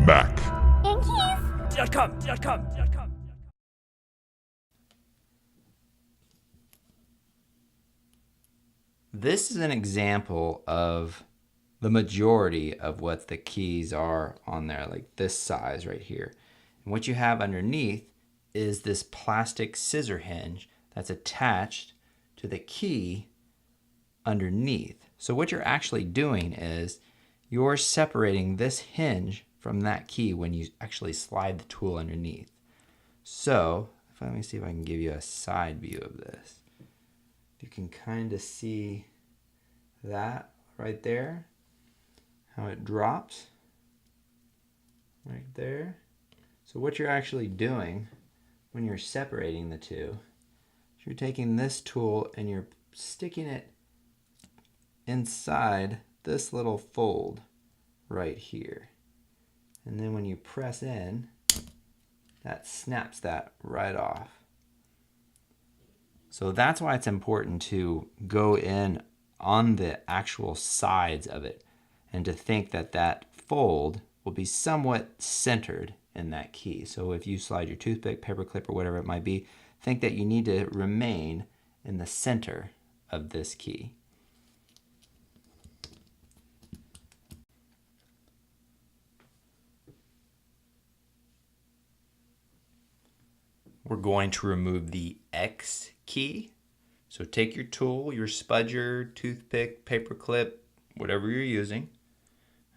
Mac. Yankees.com. This is an example of the majority of what the keys are on there, like this size right here. And what you have underneath is this plastic scissor hinge that's attached to the key underneath. So what you're actually doing is you're separating this hinge from that key when you actually slide the tool underneath. So let me see if I can give you a side view of this. You can kind of see that right there, how it drops right there. So what you're actually doing when you're separating the two, you're taking this tool and you're sticking it inside this little fold right here. And then when you press in, that snaps that right off. So that's why it's important to go in on the actual sides of it and to think that that fold will be somewhat centered in that key. So if you slide your toothpick, paper clip, or whatever it might be, think that you need to remain in the center of this key. We're going to remove the X key. So take your tool, your spudger, toothpick, paper clip, whatever you're using.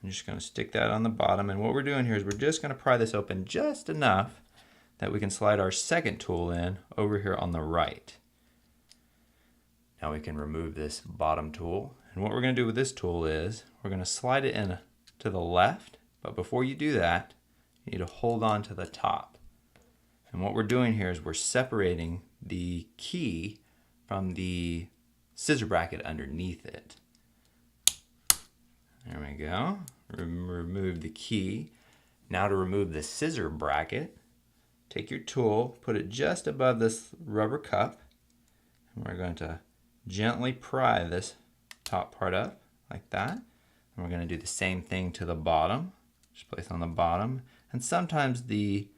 I'm just going to stick that on the bottom. And what we're doing here is we're just going to pry this open just enough that we can slide our second tool in over here on the right. Now we can remove this bottom tool. And what we're going to do with this tool is we're going to slide it in to the left. But before you do that, you need to hold on to the top. And what we're doing here is we're separating the key from the scissor bracket underneath it. There we go. Remove the key. Now to remove the scissor bracket, take your tool, put it just above this rubber cup, and we're going to gently pry this top part up like that. And we're going to do the same thing to the bottom. Just place on the bottom. And sometimes the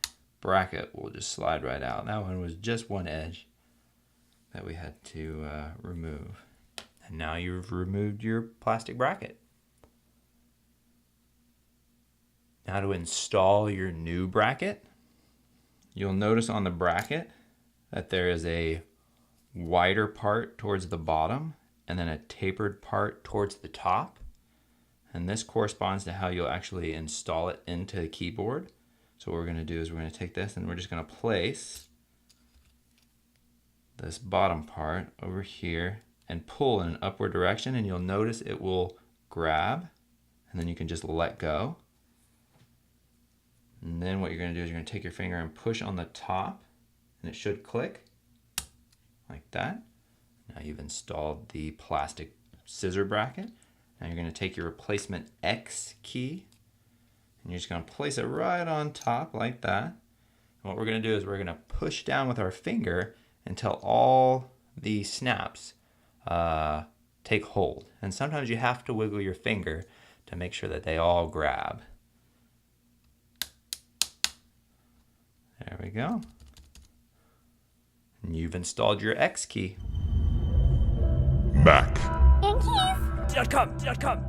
bracket will just slide right out. That one was just one edge that we had to remove. And now you've removed your plastic bracket. Now to install your new bracket, you'll notice on the bracket that there is a wider part towards the bottom and then a tapered part towards the top. And this corresponds to how you'll actually install it into the keyboard. So what we're going to do is we're going to take this and we're just going to place this bottom part over here and pull in an upward direction, and you'll notice it will grab, and then you can just let go. And then what you're going to do is you're going to take your finger and push on the top, and it should click like that. Now you've installed the plastic scissor bracket. Now you're going to take your replacement X key, and you're just going to place it right on top like that. And what we're going to do is we're going to push down with our finger until all the snaps take hold. And sometimes you have to wiggle your finger to make sure that they all grab. There we go. And you've installed your X key. Mac. Yankees.com.